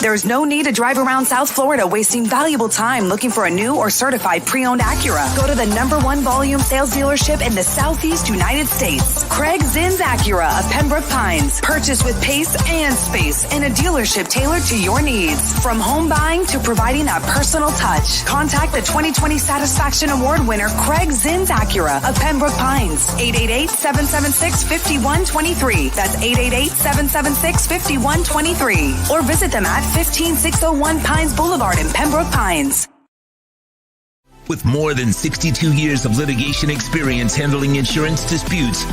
There's no need to drive around South Florida wasting valuable time looking for a new or certified pre-owned Acura. Go to the #1 volume sales dealership in the Southeast United States. Craig Zinn's Acura of Pembroke Pines. Purchase with pace and space in a dealership tailored to your needs. From home buying to providing that personal touch. Contact the 2020 Satisfaction Award winner Craig Zinn's Acura of Pembroke Pines. 888-776-5123. That's 888-776-5123. Or visit them at 15601 Pines Boulevard in Pembroke Pines. With more than 62 years of litigation experience handling insurance disputes,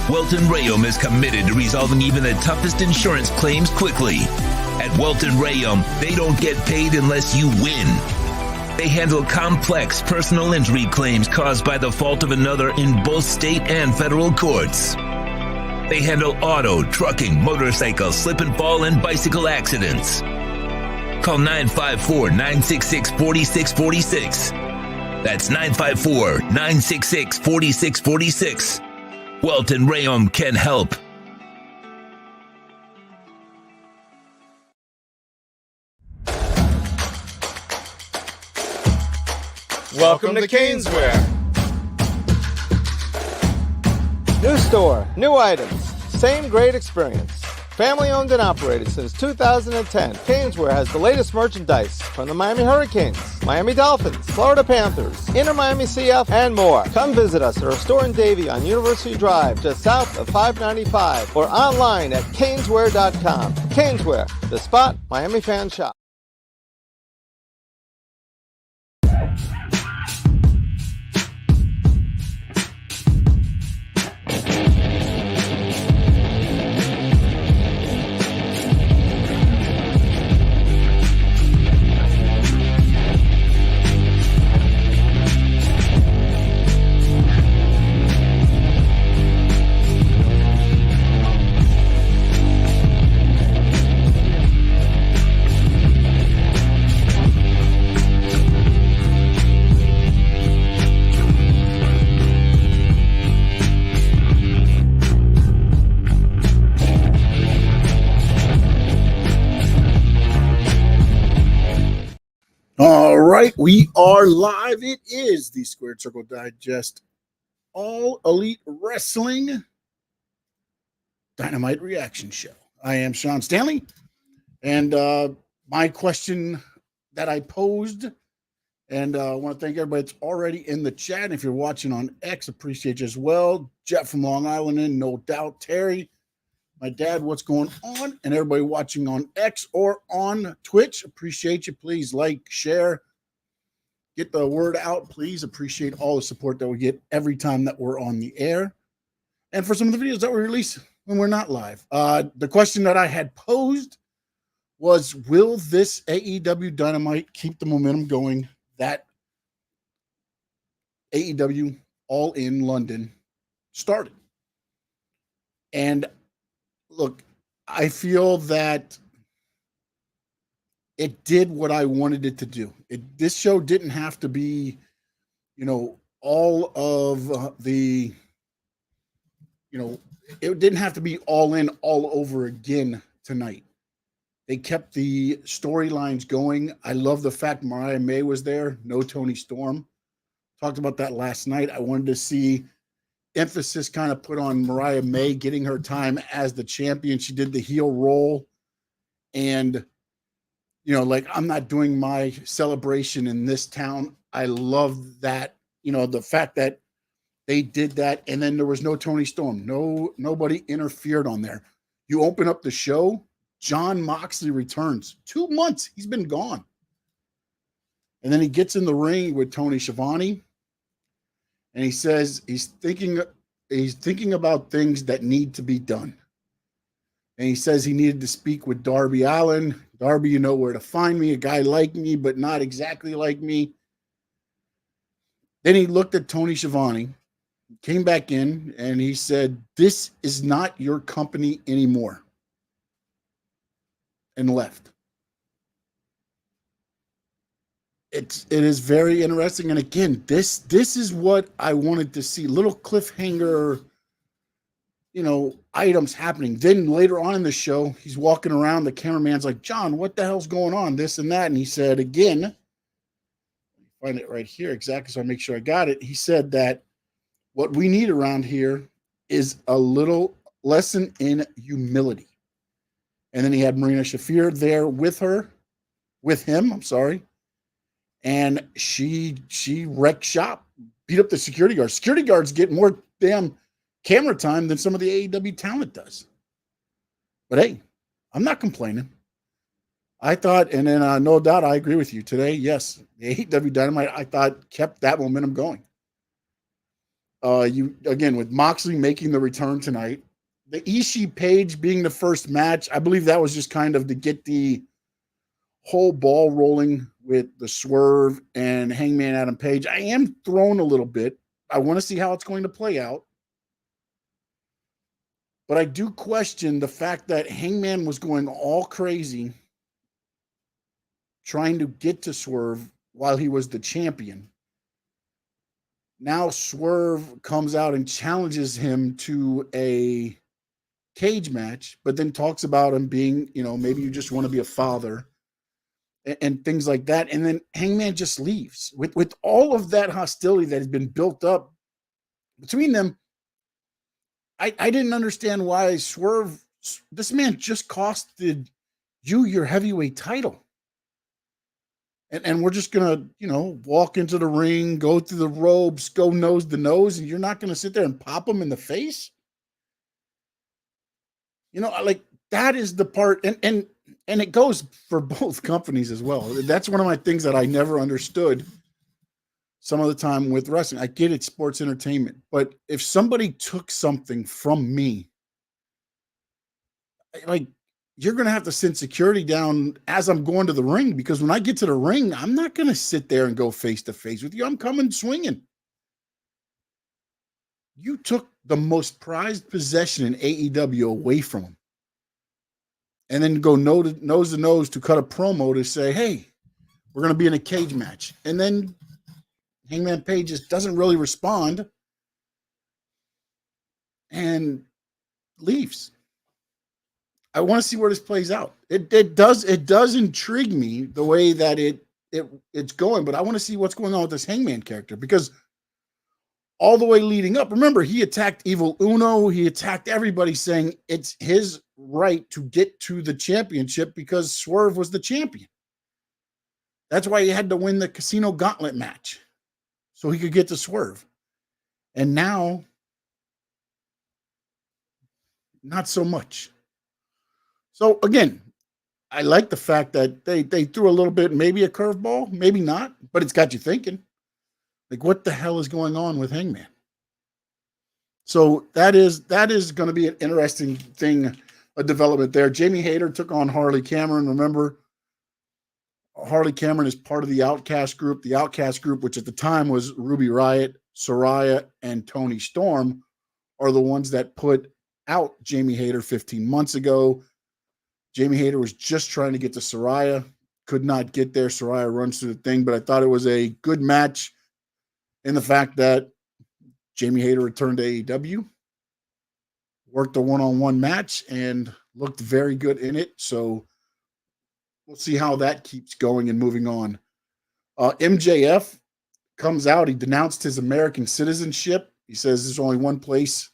Welton Rayom is committed to resolving even the toughest insurance claims quickly. At Welton Rayom, they don't get paid unless you win. They handle complex personal injury claims caused by the fault of another in both state and federal courts. They handle auto, trucking, motorcycle, slip and fall, and bicycle accidents. Call 954-966-4646. That's 954-966-4646. Welton Rayom can help. Welcome to Caneswear. New store, new items, same great experience. Family owned and operated since 2010, Caneswear has the latest merchandise from the Miami Hurricanes, Miami Dolphins, Florida Panthers, Inter Miami CF, and more. Come visit us at our store in Davie on University Drive, just south of 595, or online at caneswear.com. Caneswear, the spot Miami fans shop. All right, we are live. It is the Squared Circle Digest All Elite Wrestling Dynamite Reaction Show. I am Sean Stanley, and my question that I posed, and I want to thank everybody that's already in the chat. And if you're watching on X, appreciate you as well. Jeff from Long Island, in no doubt. Terry, my dad, what's going on? And everybody watching on X or on Twitch, appreciate you. Please like, share, get the word out, please. Appreciate all the support that we get every time that we're on the air. And for some of the videos that we release when we're not live. The question that I had posed was, will this AEW Dynamite keep the momentum going that AEW All In London started? And look, I feel that it did what I wanted it to do. This show didn't have to be, all of the, it didn't have to be all in all over again tonight. They kept the storylines going. I love the fact Mariah May was there. No Tony Storm. Talked about that last night. I wanted to see emphasis kind of put on Mariah May getting her time as the champion. She did the heel role, and I'm not doing my celebration in this town. I love that, the fact that they did that, and then there was no Tony Storm. Nobody interfered on there. You open up the show, Jon Moxley returns. 2 months he's been gone, and then he gets in the ring with Tony Schiavone. And he says he's thinking about things that need to be done. And he says he needed to speak with Darby Allin. Darby, you know where to find me, a guy like me, but not exactly like me. Then he looked at Tony Schiavone, came back in, and he said, "This is not your company anymore," and left. It is very interesting. And again, this is what I wanted to see. Little cliffhanger items happening. Then later on in the show, he's walking around. The cameraman's like, John, what the hell's going on? This and that. And he said, again, find it right here exactly so I make sure I got it. He said that what we need around here is a little lesson in humility. And then he had Marina Shafir there with him, I'm sorry. And she wrecked shop, beat up the security guards. Security guards get more damn camera time than some of the AEW talent does. But hey, I'm not complaining. I thought, and then no doubt I agree with you today. Yes, the AEW Dynamite, I thought, kept that momentum going. With Moxley making the return tonight, the Ishii Page being the first match, I believe that was just kind of to get the whole ball rolling with the Swerve and Hangman Adam Page. I am thrown a little bit. I want to see how it's going to play out. But I do question the fact that Hangman was going all crazy trying to get to Swerve while he was the champion. Now Swerve comes out and challenges him to a cage match, but then talks about him being, maybe you just want to be a father and things like that. And then Hangman just leaves with all of that hostility that has been built up between them. I didn't understand why Swerve, this man just costed you your heavyweight title. And we're just going to, walk into the ring, go through the ropes, go nose to nose, and you're not going to sit there and pop him in the face? Like that is the part, and it goes for both companies as well. That's one of my things that I never understood some of the time with wrestling. I get it, sports entertainment, but if somebody took something from me, like, you're going to have to send security down as I'm going to the ring, because when I get to the ring, I'm not going to sit there and go face to face with you. I'm coming swinging. You took the most prized possession in AEW away from him, and then go nose to nose to cut a promo to say, hey, we're going to be in a cage match. And then Hangman Page just doesn't really respond and leaves. I want to see where this plays out. It does intrigue me the way that it's going, but I want to see what's going on with this Hangman character, because all the way leading up, remember, he attacked Evil Uno, he attacked everybody, saying it's his right to get to the championship because Swerve was the champion. That's why he had to win the Casino Gauntlet match so he could get to Swerve. And now, not so much. So again, I like the fact that they threw a little bit, maybe a curveball, maybe not, but it's got you thinking. Like, what the hell is going on with Hangman? So that is going to be an interesting thing, a development there. Jamie Hayter took on Harley Cameron. Remember, Harley Cameron is part of the Outcast group. The Outcast group, which at the time was Ruby Riott, Soraya, and Tony Storm, are the ones that put out Jamie Hayter 15 months ago. Jamie Hayter was just trying to get to Soraya, could not get there. Soraya runs through the thing, but I thought it was a good match in the fact that Jamie Hayter returned to AEW, worked a one-on-one match, and looked very good in it. So we'll see how that keeps going and moving on. MJF comes out. He denounced his American citizenship. He says there's only one place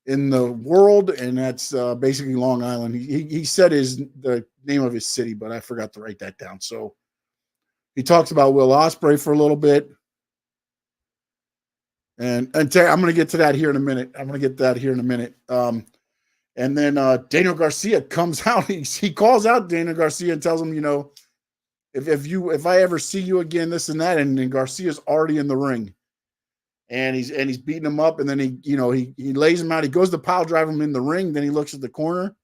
in the world, and that's basically Long Island. He said the name of his city, but I forgot to write that down. So he talks about Will Ospreay for a little bit. And I'm going to get to that here in a minute. And then Daniel Garcia comes out. He calls out Daniel Garcia and tells him, if I ever see you again, this and that. And then Garcia's already in the ring, and he's beating him up. And then he lays him out. He goes to pile drive him in the ring. Then he looks at the corner.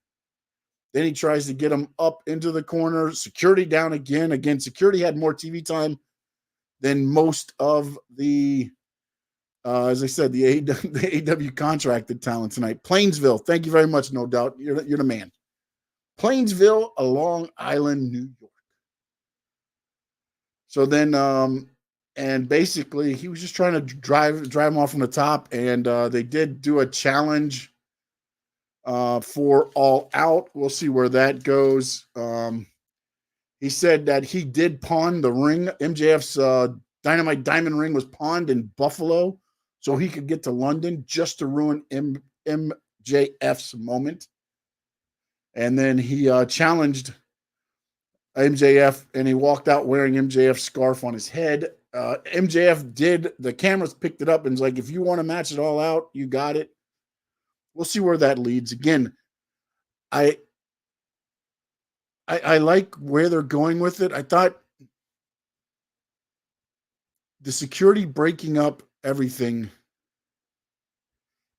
Then he tries to get him up into the corner. Security down again. Again, security had more TV time than most of the. As I said, the AEW contracted talent tonight. Plainsville, thank you very much, no doubt. You're the man. Plainsville, Long Island, New York. So then, and basically, he was just trying to drive him off from the top, and they did do a challenge for All Out. We'll see where that goes. He said that he did pawn the ring. MJF's Dynamite Diamond ring was pawned in Buffalo so he could get to London just to ruin MJF's moment. And then he challenged MJF, and he walked out wearing MJF's scarf on his head. MJF did. The cameras picked it up and was like, if you want to match it all out, you got it. We'll see where that leads. Again, I like where they're going with it. I thought the security breaking up everything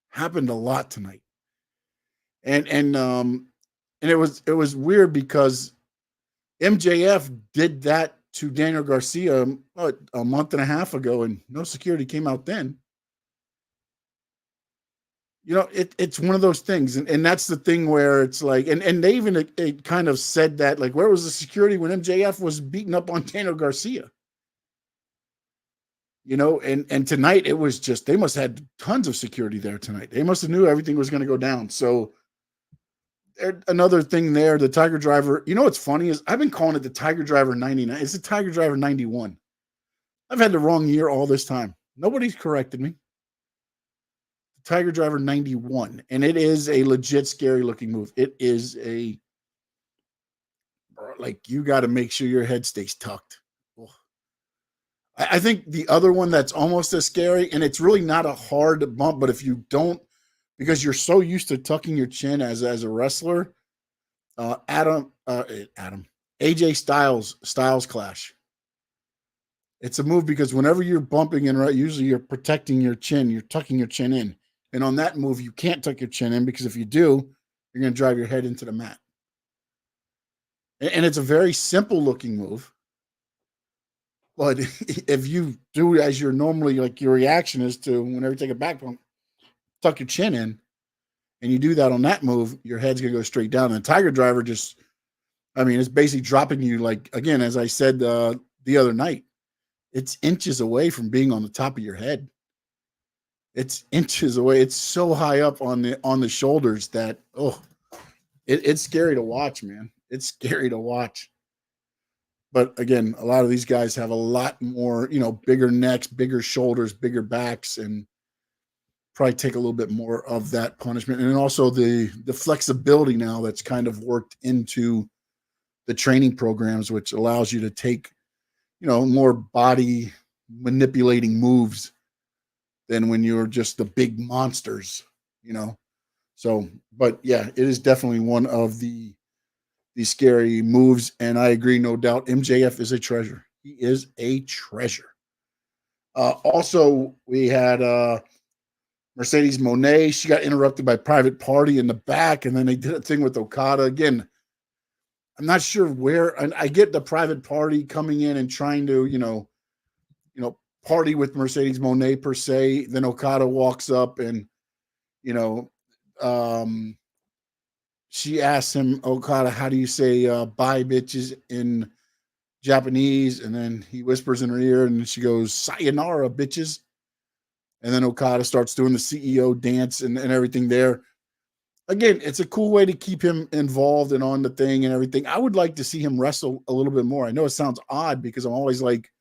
happened a lot tonight. And it was weird because MJF did that to Daniel Garcia a month and a half ago, and no security came out then. You know, it's one of those things, and that's the thing where it's like, and they even it kind of said that, like, where was the security when MJF was beating up on Daniel Garcia? You know, and tonight it was just, they must have had tons of security there tonight. They must have knew everything was going to go down. So another thing there, the Tiger Driver, you know what's funny is I've been calling it the Tiger Driver 99. It's the Tiger Driver 91. I've had the wrong year all this time. Nobody's corrected me. Tiger Driver 91, and it is a legit scary looking move. It is like, you got to make sure your head stays tucked. Oh. I think the other one that's almost as scary, and it's really not a hard bump, but if you don't, because you're so used to tucking your chin as a wrestler, AJ Styles Clash. It's a move because whenever you're bumping in, right, usually you're protecting your chin, you're tucking your chin in. And on that move, you can't tuck your chin in because if you do, you're going to drive your head into the mat. And it's a very simple looking move. But if you do as you're normally, like your reaction is to whenever you take a back bump, tuck your chin in, and you do that on that move, your head's going to go straight down. And Tiger Driver just, I mean, it's basically dropping you, like, again, as I said the other night, it's inches away from being on the top of your head. It's inches away. It's so high up on the shoulders that, it's scary to watch, man. It's scary to watch. But again, a lot of these guys have a lot more, you know, bigger necks, bigger shoulders, bigger backs, and probably take a little bit more of that punishment. And then also the flexibility now that's kind of worked into the training programs, which allows you to take, you know, more body manipulating moves than when you're just the big monsters, you know? So, but yeah, it is definitely one of the scary moves. And I agree, no doubt, MJF is a treasure. He is a treasure. Also, we had Mercedes Moné. She got interrupted by Private Party in the back, and then they did a thing with Okada. Again, I'm not sure where, and I get the Private Party coming in and trying to, you know, party with Mercedes Moné per se. Then Okada walks up and, you know, she asks him, Okada, how do you say bye bitches in Japanese? And then he whispers in her ear and she goes, sayonara bitches. And then Okada starts doing the CEO dance and everything there. Again, it's a cool way to keep him involved and on the thing and everything. I would like to see him wrestle a little bit more. I know it sounds odd because I'm always like,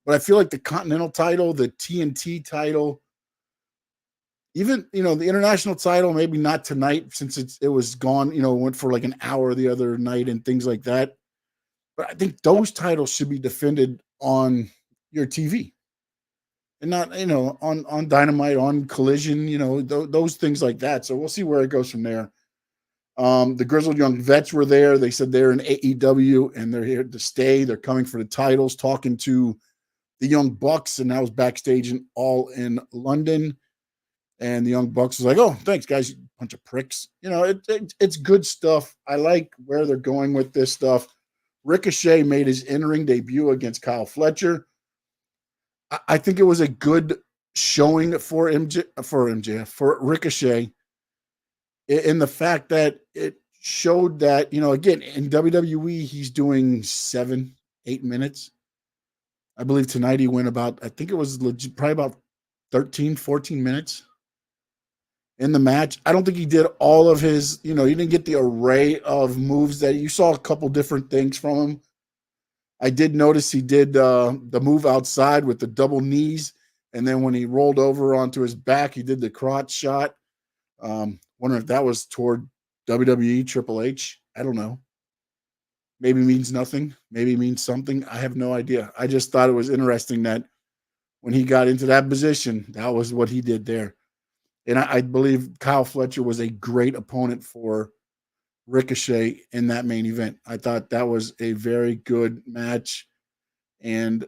but I feel like the Continental title, the TNT title, even, you know, the international title, maybe not tonight since it was gone, you know, went for like an hour the other night and things like that. But I think those titles should be defended on your TV and not, you know, on Dynamite, on Collision, you know, those things like that. So we'll see where it goes from there. The Grizzled Young Vets were there. They said they're in AEW and they're here to stay. They're coming for the titles, talking to the Young Bucks, and that was backstage and all in London. And the Young Bucks was like, oh, thanks, guys, you bunch of pricks. You know, it's good stuff. I like where they're going with this stuff. Ricochet made his in-ring debut against Kyle Fletcher. I think it was a good showing for Ricochet in the fact that it showed that, you know, again, in WWE, he's doing 7-8 minutes. I believe tonight he went about, I think it was legit, probably about 13, 14 minutes. in the match. I don't think he did all of his, he didn't get the array of moves that you saw. A couple different things from him. I did notice he did the move outside with the double knees. And then when he rolled over onto his back, he did the crotch shot. Wondering if that was toward WWE Triple H. I don't know. Maybe means nothing. Maybe means something. I have no idea. I just thought it was interesting that when he got into that position, that was what he did there. And I believe Kyle Fletcher was a great opponent for Ricochet in that main event. I thought that was a very good match. And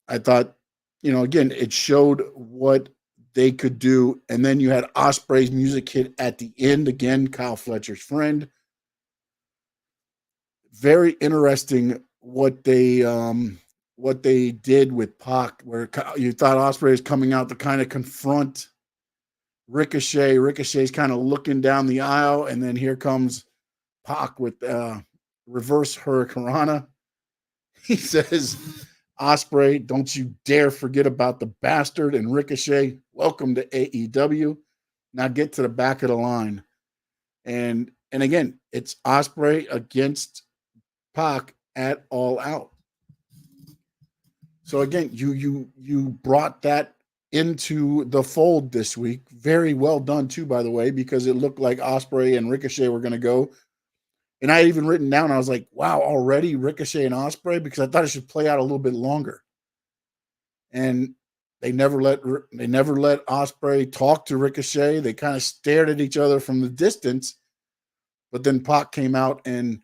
I thought, again, it showed what they could do. And then you had Ospreay's music hit at the end. Again, Kyle Fletcher's friend. Very interesting what they did with Pac, where you thought Ospreay was coming out to kind of confront Ricochet. Ricochet's kind of looking down the aisle, and then here comes Pac with reverse Hurricanrana. He says, Ospreay, don't you dare forget about the bastard. And Ricochet, welcome to AEW. Now get to the back of the line. And again, it's Ospreay against Pac at All Out. So again, you brought that into the fold this week. Very well done too, by the way, because it looked like Ospreay and Ricochet were going to go. And I had even written down, I was like, wow, already Ricochet and Ospreay, because I thought it should play out a little bit longer. And they never let Ospreay talk to Ricochet. They kind of stared at each other from the distance. But then Pac came out and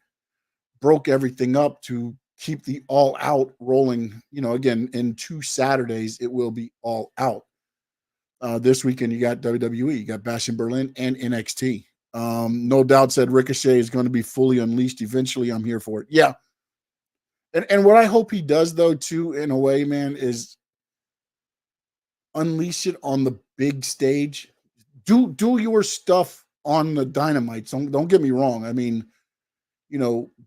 broke everything up to keep the All Out rolling. Again, in 2 Saturdays, it will be All Out. This weekend, you got WWE, you got Bash in Berlin, and NXT. No doubt said Ricochet is going to be fully unleashed eventually. I'm here for it. Yeah. And what I hope he does, though, too, in a way, man, is unleash it on the big stage. Do your stuff on the Dynamite. Don't get me wrong. I mean,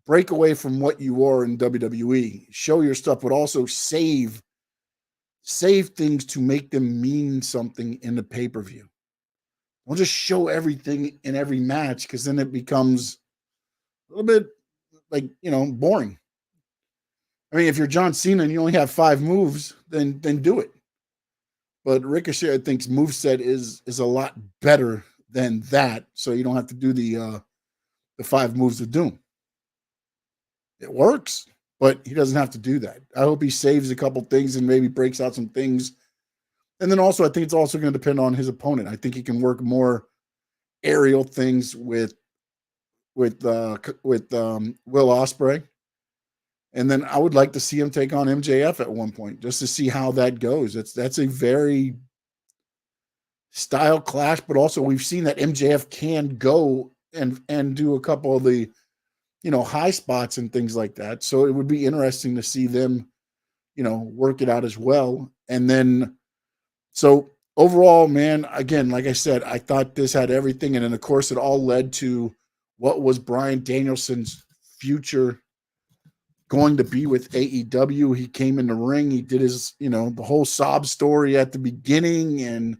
break away from what you are in WWE. Show your stuff, but also save things to make them mean something in the pay-per-view. Don't just show everything in every match, because then it becomes a little bit like, boring. I mean, if you're John Cena and you only have 5 moves, then do it. But Ricochet, I think's moveset is a lot better than that, so you don't have to do the 5 moves of doom. It works, but he doesn't have to do that. I hope he saves a couple things and maybe breaks out some things. And then also, I think it's also going to depend on his opponent. I think he can work more aerial things with Will Ospreay. And then I would like to see him take on MJF at one point, just to see how that goes. That's a very style clash, but also we've seen that MJF can go and do a couple of the high spots and things like that. So it would be interesting to see them, work it out as well. And then, so overall, man, again, like I said, I thought this had everything. And then, of course, it all led to what was Bryan Danielson's future going to be with AEW. He came in the ring. He did his, the whole sob story at the beginning and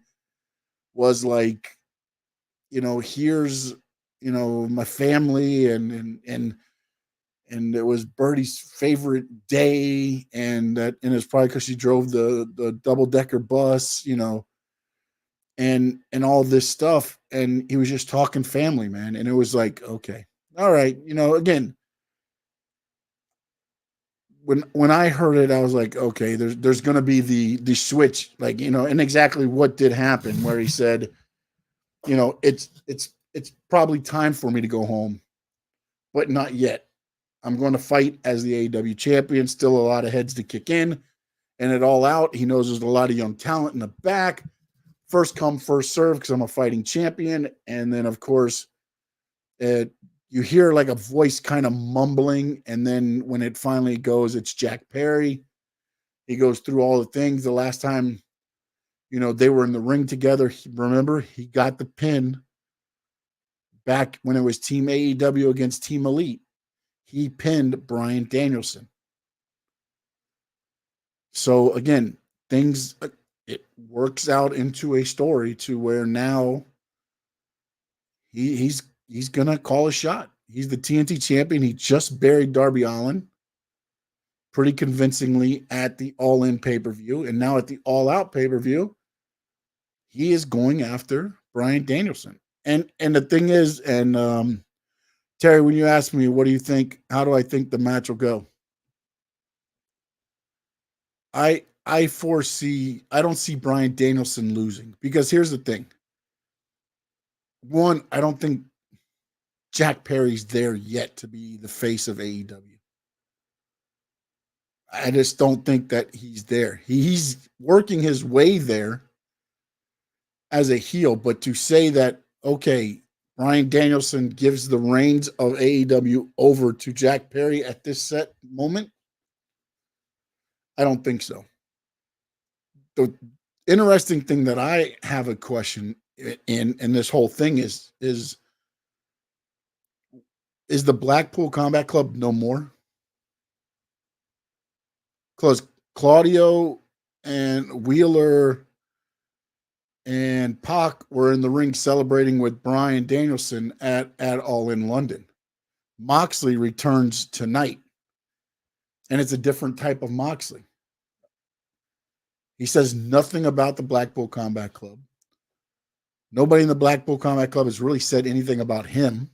was like, here's, my family and it was Birdie's favorite day. And it's probably because she drove the double-decker bus, and all this stuff. And he was just talking family, man. And it was like, okay, all right. Again, when I heard it, I was like, okay, there's going to be the switch, like, and exactly what did happen, where he said, it's probably time for me to go home, but not yet. I'm going to fight as the AEW champion. Still a lot of heads to kick in, and it All Out. He knows there's a lot of young talent in the back. First come, first serve, because I'm a fighting champion. And then, of course, you hear like a voice kind of mumbling, and then when it finally goes, it's Jack Perry. He goes through all the things. The last time, they were in the ring together, remember, he got the pin back when it was Team AEW against Team Elite. He pinned Bryan Danielson. So again, it works out into a story to where now he's gonna call a shot. He's the TNT champion. He just buried Darby Allin pretty convincingly at the All In pay-per-view, and now at the All Out pay-per-view, he is going after Bryan Danielson. And the thing is, and Terry, when you ask me, what do you think? How do I think the match will go? I don't see Bryan Danielson losing, because here's the thing. One, I don't think Jack Perry's there yet to be the face of AEW. I just don't think that he's there. He's working his way there as a heel, but to say that, okay, Bryan Danielson gives the reins of AEW over to Jack Perry at this set moment, I don't think so. The interesting thing that I have a question in this whole thing is the Blackpool Combat Club no more? Because Claudio and Wheeler and Pac were in the ring celebrating with Bryan Danielson at All In London. Moxley returns tonight, and it's a different type of Moxley. He says nothing about the Blackpool Combat Club. Nobody in the Blackpool Combat Club has really said anything about him.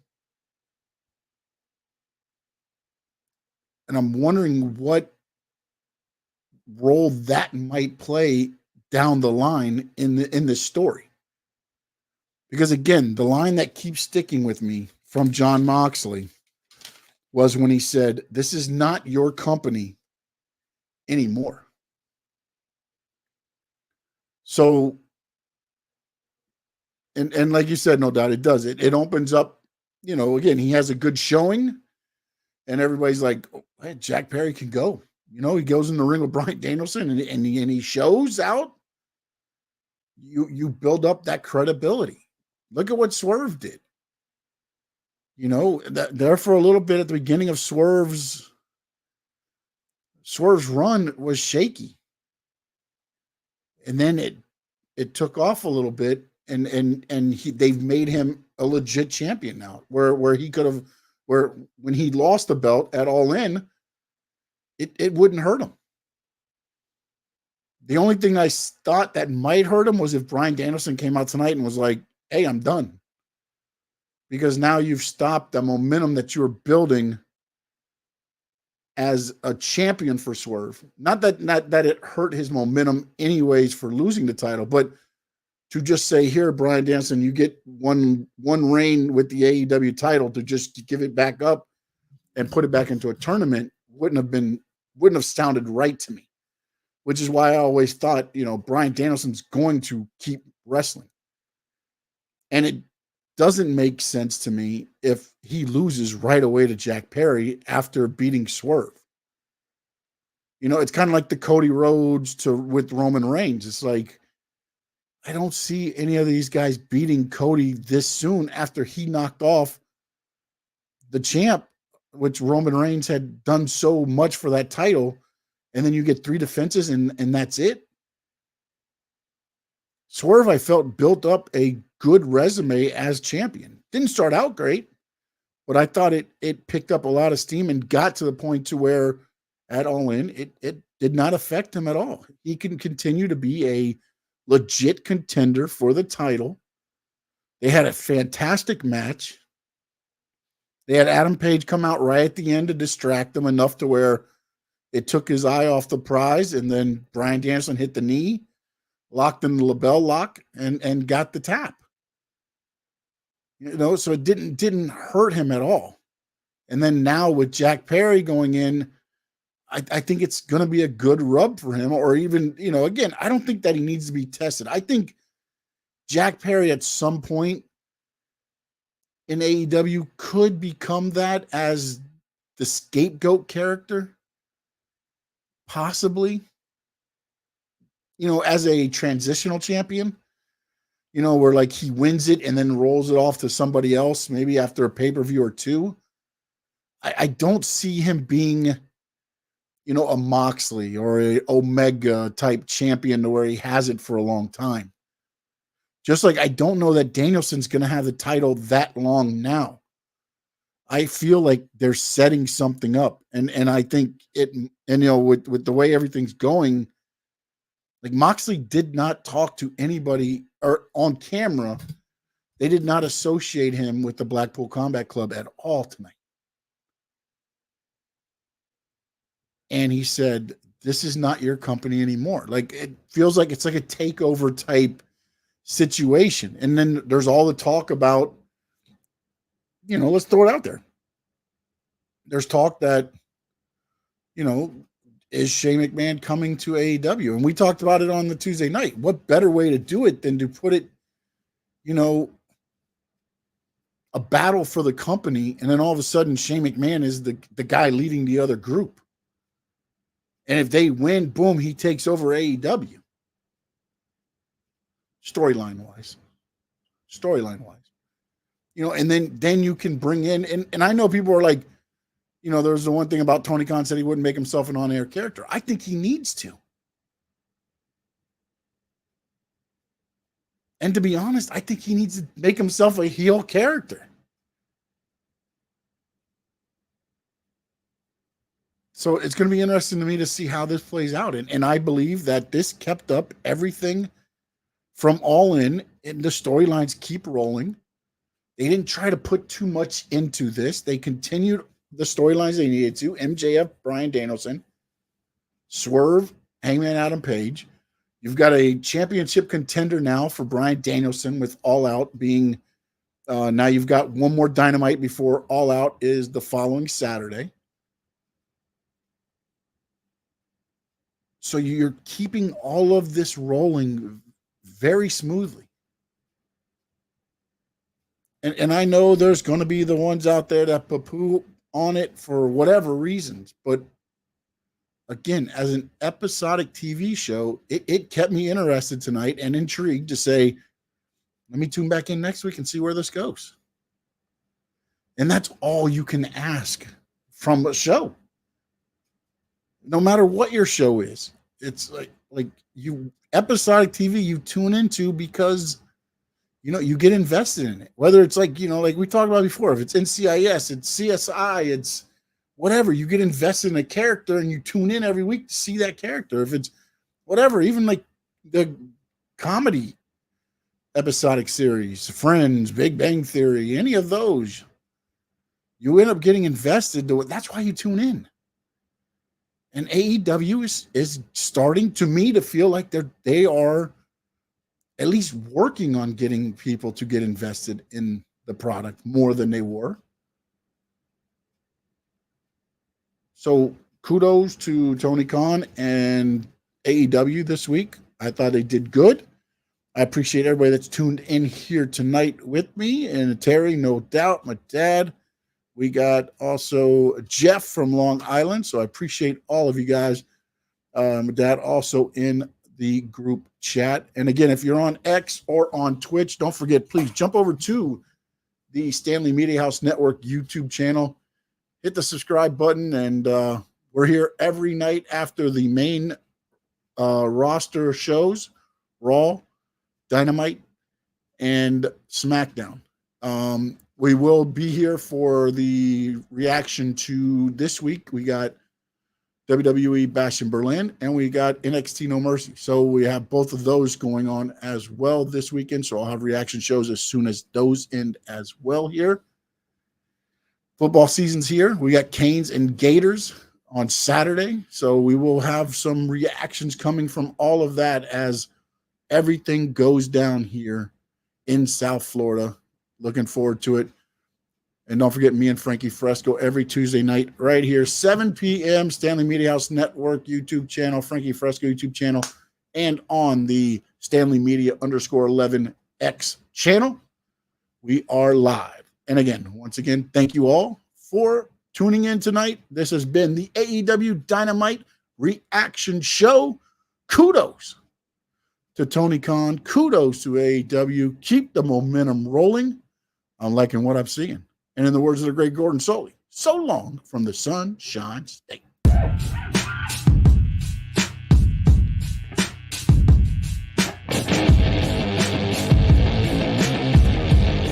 And I'm wondering what role that might play down the line in this story. Because again, the line that keeps sticking with me from Jon Moxley was when he said, "This is not your company anymore." So, and like you said, no doubt it does. It opens up, again, he has a good showing, and everybody's like, oh, hey, Jack Perry can go. He goes in the ring with Bryan Danielson and he shows out. You build up that credibility. Look at what Swerve did. There for a little bit at the beginning of Swerve's run was shaky. And then it took off a little bit, and they've made him a legit champion now, where he could have, where when he lost the belt at All In, it wouldn't hurt him. The only thing I thought that might hurt him was if Bryan Danielson came out tonight and was like, hey, I'm done. Because now you've stopped the momentum that you were building as a champion for Swerve. Not that it hurt his momentum anyways for losing the title, but to just say, here, Bryan Danielson, you get one reign with the AEW title, to just give it back up and put it back into a tournament wouldn't have sounded right to me. Which is why I always thought, Bryan Danielson's going to keep wrestling. And it doesn't make sense to me if he loses right away to Jack Perry after beating Swerve. It's kind of like the Cody Rhodes with Roman Reigns. It's like, I don't see any of these guys beating Cody this soon after he knocked off the champ, which Roman Reigns had done so much for that title. And then you get 3 defenses and that's it. Swerve, I felt, built up a good resume as champion. Didn't start out great, but I thought it picked up a lot of steam and got to the point to where at All In, it did not affect him at all. He can continue to be a legit contender for the title. They had a fantastic match. They had Adam Page come out right at the end to distract them enough to where it took his eye off the prize, and then Bryan Danielson hit the knee, locked in the label lock, and got the tap. So it didn't hurt him at all. And then now with Jack Perry going in, I think it's going to be a good rub for him. Or even, again, I don't think that he needs to be tested. I think Jack Perry at some point in AEW could become that as the scapegoat character. Possibly, as a transitional champion, where like he wins it and then rolls it off to somebody else, maybe after a pay-per-view or two. I don't see him being, a Moxley or a Omega type champion to where he has it for a long time. Just like I don't know that Danielson's going to have the title that long now. I feel like they're setting something up. And I think with the way everything's going, like Moxley did not talk to anybody or on camera. They did not associate him with the Blackpool Combat Club at all tonight. And he said, this is not your company anymore. Like, it feels like it's like a takeover type situation. And then there's all the talk about, let's throw it out there. There's talk that, is Shane McMahon coming to AEW? And we talked about it on the Tuesday night. What better way to do it than to put it, a battle for the company, and then all of a sudden Shane McMahon is the guy leading the other group. And if they win, boom, he takes over AEW. Storyline-wise. And then you can bring in, and I know people are like, there's the one thing about Tony Khan said he wouldn't make himself an on-air character. I think he needs to. And to be honest, I think he needs to make himself a heel character. So it's going to be interesting to me to see how this plays out. And I believe that this kept up everything from All In, and the storylines keep rolling. They didn't try to put too much into this. They continued the storylines they needed to. MJF, Bryan Danielson, Swerve, Hangman Adam Page. You've got a championship contender now for Bryan Danielson with All Out being, now you've got one more Dynamite before All Out is the following Saturday. So you're keeping all of this rolling very smoothly. And I know there's going to be the ones out there that poo-poo on it for whatever reasons, but again, as an episodic TV show, it kept me interested tonight and intrigued to say, let me tune back in next week and see where this goes. And that's all you can ask from a show. No matter what your show is, it's like you episodic TV you tune into because you get invested in it. Whether it's like we talked about before, if it's NCIS, it's CSI, it's whatever, you get invested in a character and you tune in every week to see that character. If it's whatever, even like the comedy episodic series, Friends, Big Bang Theory, any of those, you end up getting invested to it. That's why you tune in. And AEW is starting to me to feel like they are at least working on getting people to get invested in the product more than they were. So kudos to Tony Khan and AEW this week. I thought they did good. I appreciate everybody that's tuned in here tonight with me. And Terry, no doubt, my dad. We got also Jeff from Long Island. So I appreciate all of you guys. My dad also in the group chat. And again, if you're on X or on Twitch, don't forget, please jump over to the Stanley Media House Network YouTube channel. Hit the subscribe button, and we're here every night after the main roster shows, Raw, Dynamite, and SmackDown. We will be here for the reaction to this week. We got WWE Bash in Berlin, and we got NXT No Mercy. So we have both of those going on as well this weekend. So I'll have reaction shows as soon as those end as well here. Football season's here. We got Canes and Gators on Saturday. So we will have some reactions coming from all of that as everything goes down here in South Florida. Looking forward to it. And don't forget, me and Frankie Fresco every Tuesday night right here, 7 p.m., Stanley Media House Network YouTube channel, Frankie Fresco YouTube channel, and on the Stanley Media _11X channel. We are live. And again, once again, thank you all for tuning in tonight. This has been the AEW Dynamite reaction show. Kudos to Tony Khan. Kudos to AEW. Keep the momentum rolling. I'm liking what I'm seeing. And in the words of the great Gordon Soley, so long from the Sunshine State.